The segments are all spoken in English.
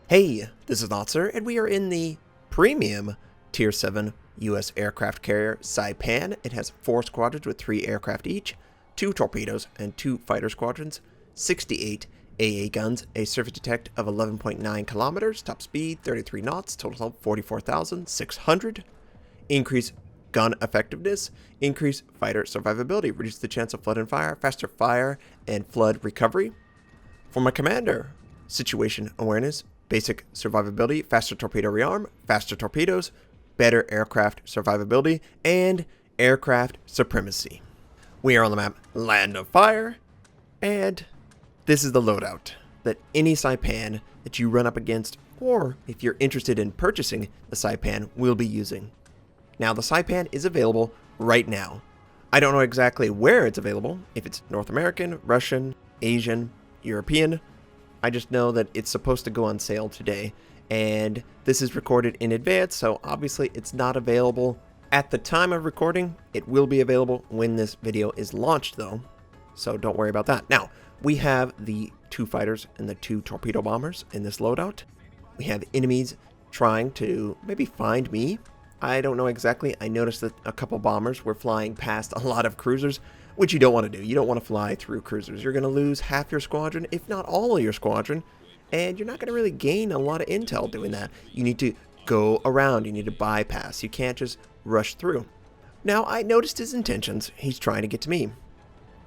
Hey, this is Notser, and we are in the premium Tier 7 U.S. aircraft carrier Saipan. It has 4 squadrons with 3 aircraft each, 2 torpedoes and 2 fighter squadrons, 68 AA guns, a surface detect of 11.9 kilometers, top speed 33 knots, total help 44,600, increase gun effectiveness, increase fighter survivability, reduce the chance of flood and fire, faster fire and flood recovery. For my commander, situation awareness, basic survivability, faster torpedo rearm, faster torpedoes, better aircraft survivability, and aircraft supremacy. We are on the map Land of Fire, and this is the loadout that any Saipan that you run up against, or if you're interested in purchasing the Saipan, will be using. Now, the Saipan is available right now. I don't know exactly where it's available, if it's North American, Russian, Asian, European. I just know that it's supposed to go on sale today, and this is recorded in advance, so obviously it's not available at the time of recording. It will be available when this video is launched, though, so don't worry about that. Now, we have the 2 fighters and the 2 torpedo bombers in this loadout. We have enemies trying to maybe find me. I don't know exactly. I noticed that a couple bombers were flying past a lot of cruisers, which you don't want to do. You don't want to fly through cruisers. You're going to lose half your squadron, if not all of your squadron, and you're not going to really gain a lot of intel doing that. You need to go around. You need to bypass. You can't just rush through. Now, I noticed his intentions. He's trying to get to me,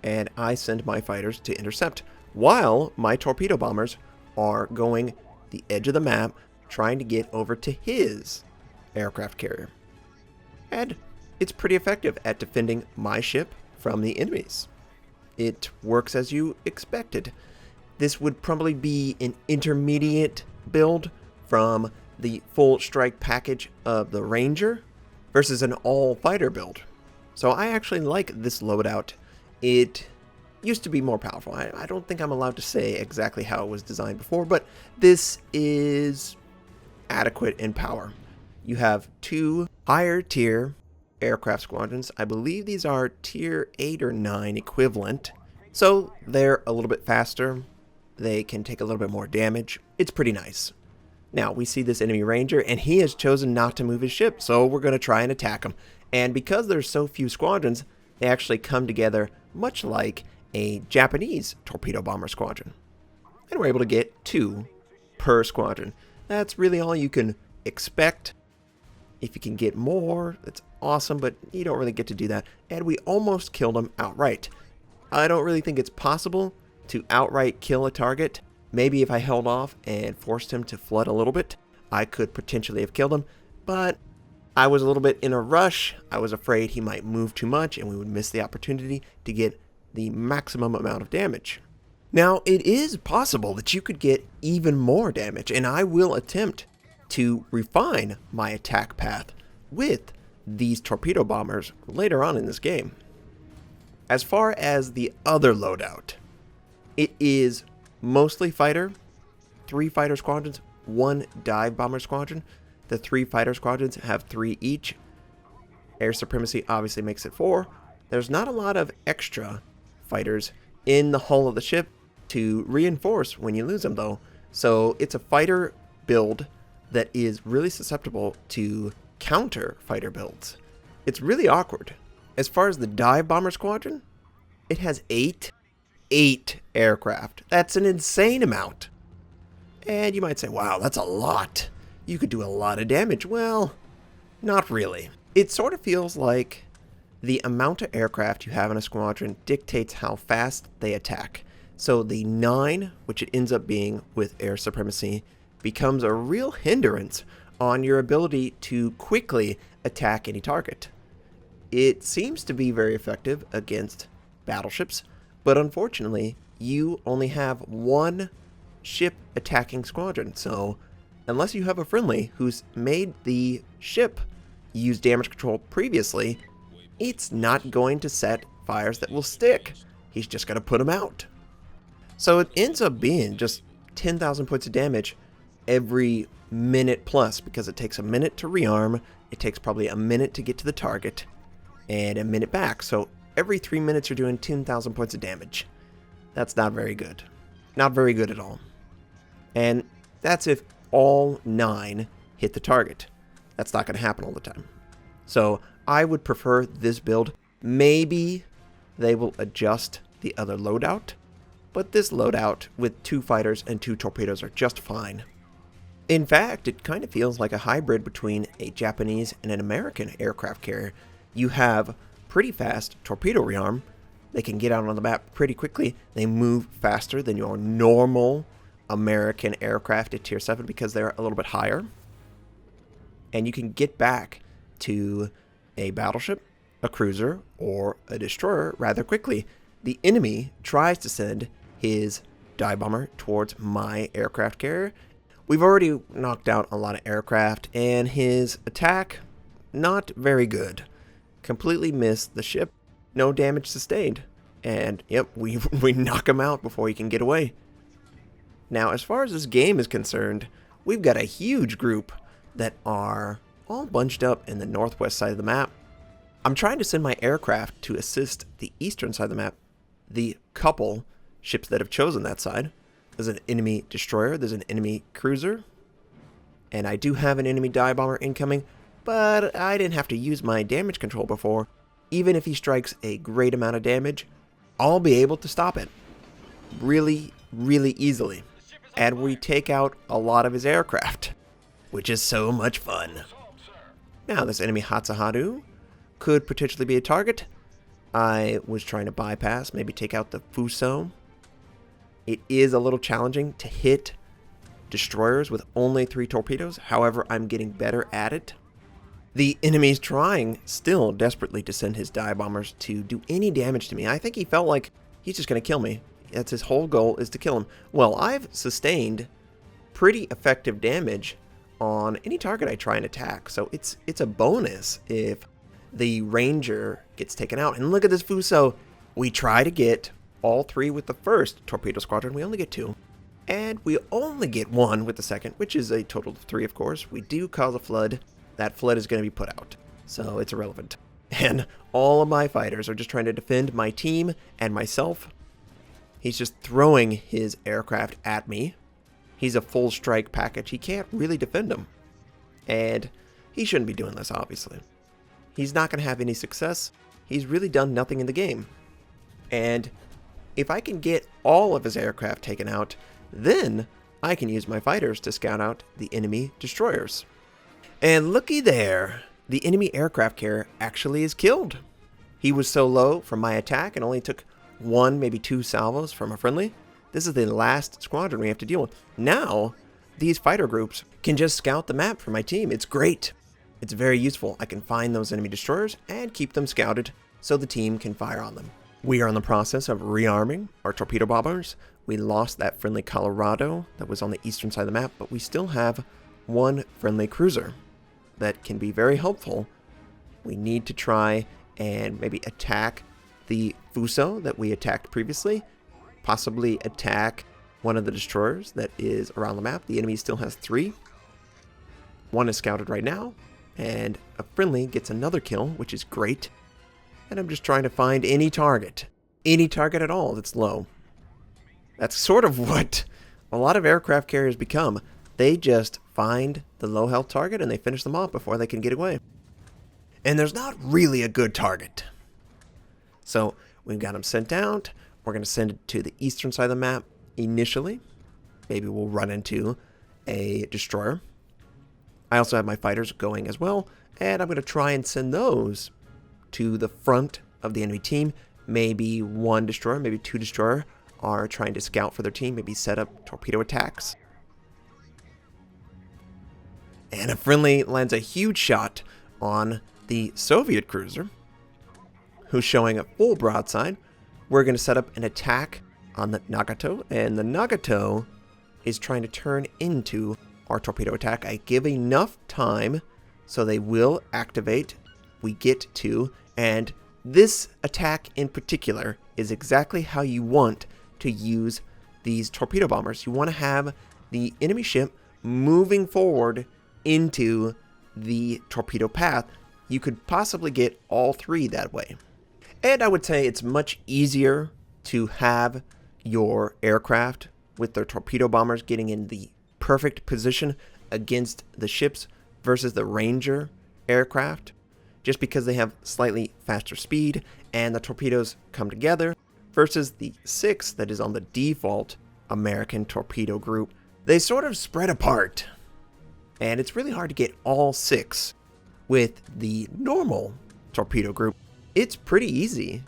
and I send my fighters to intercept, while my torpedo bombers are going the edge of the map, trying to get over to his aircraft carrier. And it's pretty effective at defending my ship from the enemies. It works as you expected. This would probably be an intermediate build from the full strike package of the Ranger versus an all-fighter build. So I actually like this loadout. It used to be more powerful. I don't think I'm allowed to say exactly how it was designed before, but this is adequate in power. You have 2 higher tier aircraft squadrons. I believe these are tier 8 or 9 equivalent. So they're a little bit faster. They can take a little bit more damage. It's pretty nice. Now we see this enemy Ranger, and he has chosen not to move his ship. So we're going to try and attack him. And because there's so few squadrons, they actually come together much like a Japanese torpedo bomber squadron. And we're able to get 2 per squadron. That's really all you can expect. If you can get more, that's awesome, but you don't really get to do that. And we almost killed him outright. I don't really think it's possible to outright kill a target. Maybe if I held off and forced him to flood a little bit, I could potentially have killed him. But I was a little bit in a rush. I was afraid he might move too much and we would miss the opportunity to get the maximum amount of damage. Now, it is possible that you could get even more damage, and I will attempt to refine my attack path with these torpedo bombers later on in this game. As far as the other loadout, it is mostly fighter, 3 fighter squadrons, 1 dive bomber squadron. The 3 fighter squadrons have 3 each. Air supremacy obviously makes it 4. There's not a lot of extra fighters in the hull of the ship to reinforce when you lose them, though. So it's a fighter build that is really susceptible to counter fighter builds. It's really awkward. As far as the dive bomber squadron, it has 8 aircraft. That's an insane amount. And you might say, wow, that's a lot. You could do a lot of damage. Well, not really. It sort of feels like the amount of aircraft you have in a squadron dictates how fast they attack. So the 9, which it ends up being with air supremacy, becomes a real hindrance on your ability to quickly attack any target. It seems to be very effective against battleships, but unfortunately, you only have 1 ship attacking squadron. So unless you have a friendly who's made the ship use damage control previously, it's not going to set fires that will stick. He's just going to put them out. So it ends up being just 10,000 points of damage every minute plus, because it takes a minute to rearm, it takes probably a minute to get to the target, and a minute back. So every 3 minutes you're doing 10,000 points of damage. That's not very good. Not very good at all. And that's if all 9 hit the target. That's not going to happen all the time. So I would prefer this build. Maybe they will adjust the other loadout, but this loadout with 2 fighters and 2 torpedoes are just fine. In fact, it kind of feels like a hybrid between a Japanese and an American aircraft carrier. You have pretty fast torpedo rearm. They can get out on the map pretty quickly. They move faster than your normal American aircraft at Tier 7 because they're a little bit higher. And you can get back to a battleship, a cruiser, or a destroyer rather quickly. The enemy tries to send his dive bomber towards my aircraft carrier. We've already knocked out a lot of aircraft, and his attack, not very good. Completely missed the ship, no damage sustained. And yep, we knock him out before he can get away. Now, as far as this game is concerned, we've got a huge group that are all bunched up in the northwest side of the map. I'm trying to send my aircraft to assist the eastern side of the map. The couple ships that have chosen that side. There's an enemy destroyer, there's an enemy cruiser, and I do have an enemy dive bomber incoming, but I didn't have to use my damage control before. Even if he strikes a great amount of damage, I'll be able to stop it really, really easily. And we take out a lot of his aircraft, which is so much fun. Now, this enemy Hatsuharu could potentially be a target. I was trying to bypass, maybe take out the Fuso. It is a little challenging to hit destroyers with only 3 torpedoes. However, I'm getting better at it. The enemy's trying still desperately to send his dive bombers to do any damage to me. I think he felt like he's just going to kill me. That's his whole goal, is to kill him. Well, I've sustained pretty effective damage on any target I try and attack. So it's a bonus if the Ranger gets taken out. And look at this Fuso. We try to get all 3 with the first torpedo squadron. We only get 2. And we only get 1 with the second, which is a total of 3, of course. We do cause a flood. That flood is going to be put out, so it's irrelevant. And all of my fighters are just trying to defend my team and myself. He's just throwing his aircraft at me. He's a full strike package. He can't really defend them. And he shouldn't be doing this, obviously. He's not going to have any success. He's really done nothing in the game. And if I can get all of his aircraft taken out, then I can use my fighters to scout out the enemy destroyers. And looky there, the enemy aircraft carrier actually is killed. He was so low from my attack and only took 1, maybe 2 salvos from a friendly. This is the last squadron we have to deal with. Now, these fighter groups can just scout the map for my team. It's great. It's very useful. I can find those enemy destroyers and keep them scouted so the team can fire on them. We are in the process of rearming our torpedo bombers. We lost that friendly Colorado that was on the eastern side of the map, but we still have 1 friendly cruiser that can be very helpful. We need to try and maybe attack the Fuso that we attacked previously, possibly attack one of the destroyers that is around the map. The enemy still has 3. 1 is scouted right now, and a friendly gets another kill, which is great. And I'm just trying to find any target at all that's low. That's sort of what a lot of aircraft carriers become. They just find the low health target and they finish them off before they can get away. And there's not really a good target. So we've got them sent out. We're going to send it to the eastern side of the map initially. Maybe we'll run into a destroyer. I also have my fighters going as well, and I'm going to try and send those to the front of the enemy team. Maybe 1 destroyer, maybe 2 destroyer are trying to scout for their team, maybe set up torpedo attacks. And a friendly lands a huge shot on the Soviet cruiser, who's showing a full broadside. We're going to set up an attack on the Nagato, and the Nagato is trying to turn into our torpedo attack. I give enough time so they will activate. We get to, and this attack in particular is exactly how you want to use these torpedo bombers. You want to have the enemy ship moving forward into the torpedo path. You could possibly get all 3 that way. And I would say it's much easier to have your aircraft with their torpedo bombers getting in the perfect position against the ships versus the Ranger aircraft, just because they have slightly faster speed and the torpedoes come together, versus the 6 that is on the default American torpedo group. They sort of spread apart, and it's really hard to get all 6 with the normal torpedo group. It's pretty easy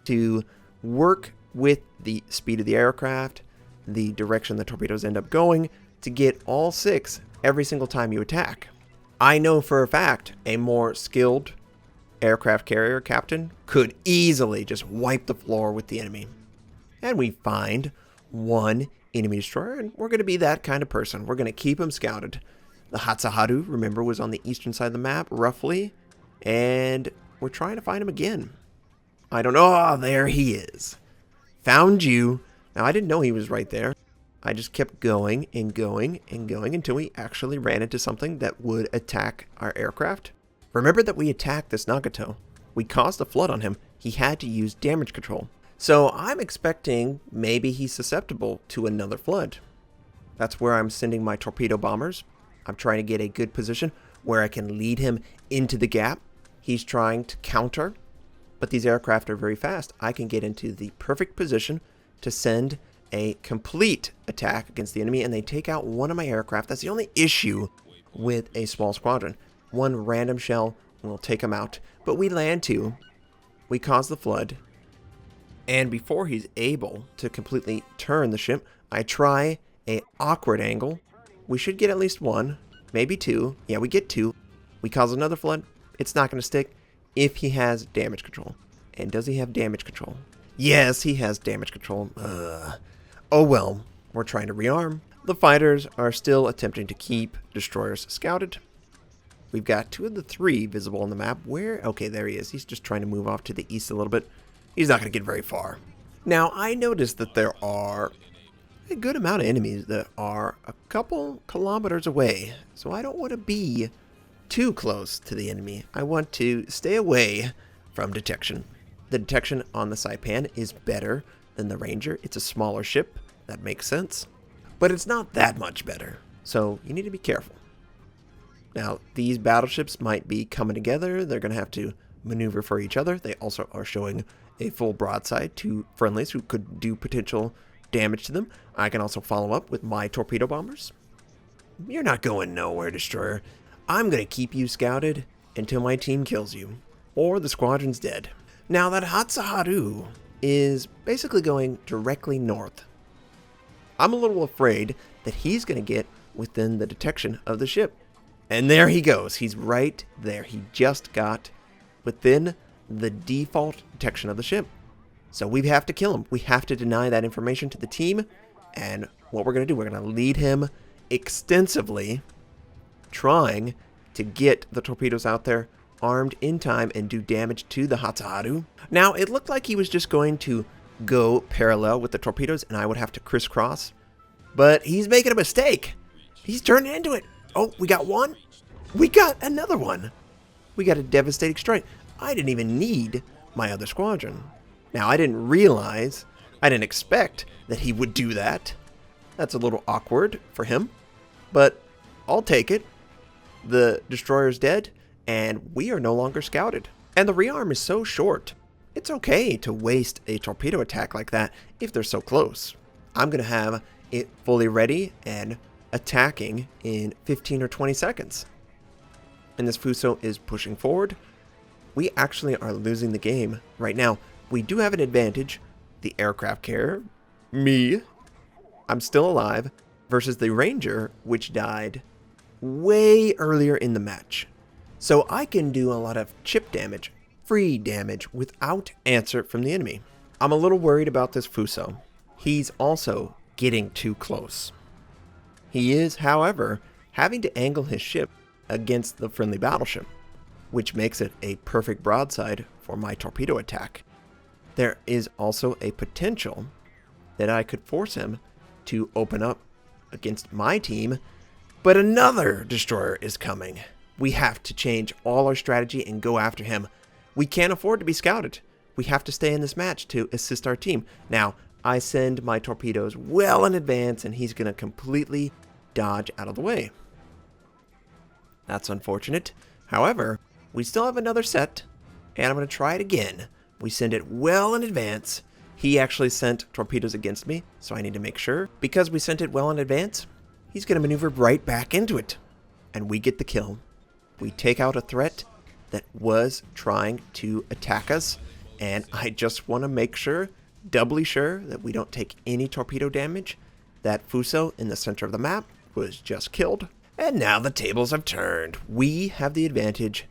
to work with the speed of the aircraft, the direction the torpedoes end up going, to get all 6 every single time you attack. I know for a fact a more skilled aircraft carrier captain could easily just wipe the floor with the enemy. And we find one enemy destroyer, and we're going to be that kind of person. We're going to keep him scouted. The Hatsuharu, remember, was on the eastern side of the map, roughly, and we're trying to find him again. I don't know. Oh, there he is. Found you. Now, I didn't know he was right there. I just kept going and going and going until we actually ran into something that would attack our aircraft. Remember that we attacked this Nagato. We caused a flood on him. He had to use damage control. So I'm expecting maybe he's susceptible to another flood. That's where I'm sending my torpedo bombers. I'm trying to get a good position where I can lead him into the gap. He's trying to counter, but these aircraft are very fast. I can get into the perfect position to send a complete attack against the enemy, and they take out one of my aircraft. That's the only issue with a small squadron. One random shell will take him out, but we land 2. We cause the flood, and before he's able to completely turn the ship, I try a awkward angle. We should get at least 1, maybe 2. Yeah, we get 2. We cause another flood. It's not going to stick if he has damage control. And does he have damage control? Yes, he has damage control. Oh well, we're trying to rearm. The fighters are still attempting to keep destroyers scouted. We've got 2 of the 3 visible on the map. Where? Okay, there he is. He's just trying to move off to the east a little bit. He's not going to get very far. Now, I noticed that there are a good amount of enemies that are a couple kilometers away. So I don't want to be too close to the enemy. I want to stay away from detection. The detection on the Saipan is better than the Ranger. It's a smaller ship. That makes sense. But it's not that much better. So you need to be careful. Now, these battleships might be coming together. They're going to have to maneuver for each other. They also are showing a full broadside to friendlies who could do potential damage to them. I can also follow up with my torpedo bombers. You're not going nowhere, destroyer. I'm going to keep you scouted until my team kills you, or the squadron's dead. Now, that Hatsuharu is basically going directly north. I'm a little afraid that he's going to get within the detection of the ship. And there he goes. He's right there. He just got within the default detection of the ship. So we have to kill him. We have to deny that information to the team. And what we're going to do, we're going to lead him extensively, trying to get the torpedoes out there armed in time and do damage to the Hatsuharu. Now, it looked like he was just going to go parallel with the torpedoes and I would have to crisscross. But he's making a mistake. He's turning into it. Oh, we got one. We got another one. We got a devastating strike. I didn't even need my other squadron. Now, I didn't expect that he would do that. That's a little awkward for him, but I'll take it. The destroyer's dead, and we are no longer scouted. And the rearm is so short. It's okay to waste a torpedo attack like that if they're so close. I'm going to have it fully ready and attacking in 15 or 20 seconds. And this Fuso is pushing forward. We actually are losing the game right now. We do have an advantage. The aircraft carrier, me, I'm still alive, versus the Ranger, which died way earlier in the match. So I can do a lot of chip damage, free damage, without answer from the enemy. I'm a little worried about this Fuso. He's also getting too close. He is, however, having to angle his ship against the friendly battleship, which makes it a perfect broadside for my torpedo attack. There is also a potential that I could force him to open up against my team, but another destroyer is coming. We have to change all our strategy and go after him. We can't afford to be scouted. We have to stay in this match to assist our team. Now, I send my torpedoes well in advance, and he's going to completely dodge out of the way. That's unfortunate. However, we still have another set, and I'm going to try it again. We send it well in advance. He actually sent torpedoes against me, so I need to make sure. Because we sent it well in advance, he's going to maneuver right back into it. And we get the kill. We take out a threat that was trying to attack us, and I just want to make sure, doubly sure, that we don't take any torpedo damage. That Fuso in the center of the map was just killed. And now the tables have turned. We have the advantage.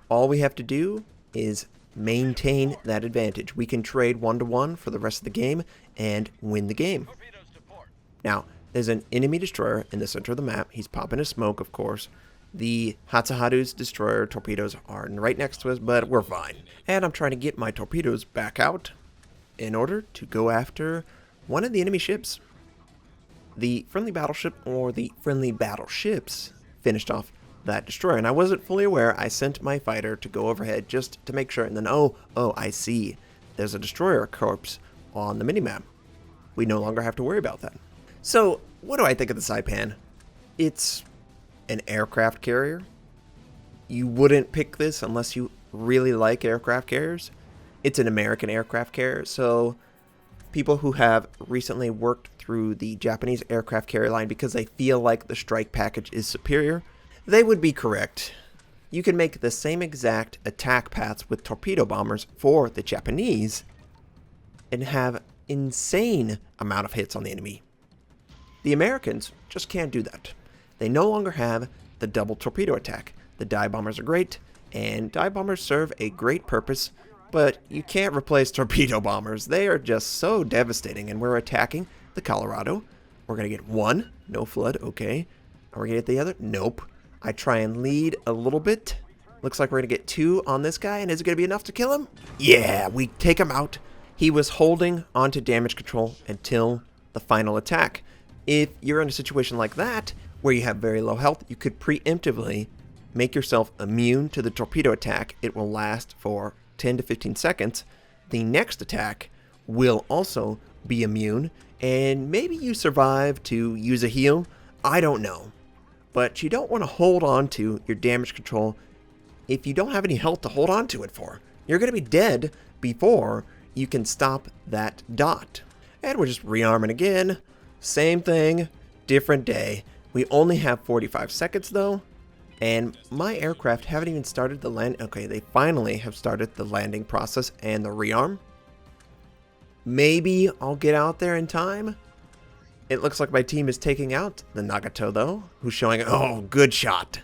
All we have to do is maintain that advantage. We can trade 1-to-1 for the rest of the game and win the game. Now, there's an enemy destroyer in the center of the map. He's popping a smoke, of course. The Hatsuharu's destroyer torpedoes are right next to us, but we're fine. And I'm trying to get my torpedoes back out in order to go after one of the enemy ships. The friendly battleship, or the friendly battleships, finished off that destroyer, and I wasn't fully aware. I sent my fighter to go overhead just to make sure, and then oh, I see. There's a destroyer corpse on the minimap. We no longer have to worry about that. So, what do I think of the Saipan? It's an aircraft carrier. You wouldn't pick this unless you really like aircraft carriers. It's an American aircraft carrier, so people who have recently worked through the Japanese aircraft carrier line because they feel like the strike package is superior, they would be correct. You can make the same exact attack paths with torpedo bombers for the Japanese and have insane amount of hits on the enemy. The Americans just can't do that. They no longer have the double torpedo attack. The dive bombers are great, and dive bombers serve a great purpose, but you can't replace torpedo bombers. They are just so devastating, and we're attacking the Colorado. We're going to get one. No flood. Okay. Are we going to get the other? Nope. I try and lead a little bit. Looks like we're going to get two on this guy, and is it going to be enough to kill him? Yeah, we take him out. He was holding onto damage control until the final attack. If you're in a situation like that, where you have very low health, you could preemptively make yourself immune to the torpedo attack. It will last for 10 to 15 seconds. The next attack will also be immune, and maybe you survive to use a heal. I don't know. But you don't want to hold on to your damage control if you don't have any health to hold on to it for. You're going to be dead before you can stop that dot. And we're just rearming again. Same thing, different day. We only have 45 seconds though. And my aircraft haven't even started the land. Okay, they finally have started the landing process and the rearm. Maybe I'll get out there in time. It looks like my team is taking out the Nagato though, who's showing, oh, good shot.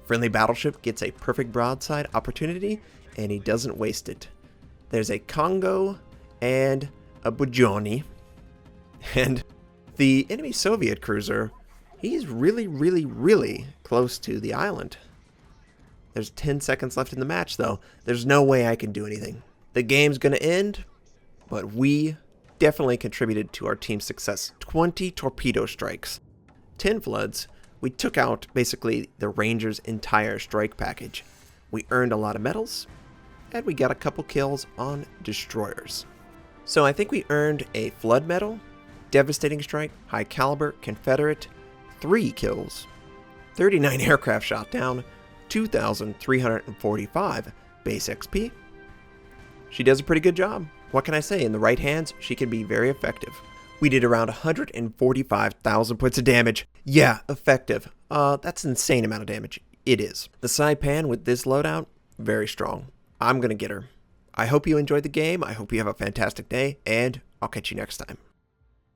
Friendly battleship gets a perfect broadside opportunity, and he doesn't waste it. There's a Congo and a Bujoni. And the enemy Soviet cruiser, he's really close to the island. There's 10 seconds left in the match though. There's no way I can do anything. The game's gonna end, but we definitely contributed to our team's success. 20 torpedo strikes, 10 floods. We took out basically the Rangers' entire strike package. We earned a lot of medals, and we got a couple kills on destroyers. So I think we earned a flood medal, devastating strike, high caliber, Confederate, 3 kills, 39 aircraft shot down, 2,345 base XP. She does a pretty good job. What can I say? In the right hands, she can be very effective. We did around 145,000 points of damage. Yeah, effective. That's an insane amount of damage. It is. The Saipan with this loadout, very strong. I'm going to get her. I hope you enjoyed the game. I hope you have a fantastic day, and I'll catch you next time.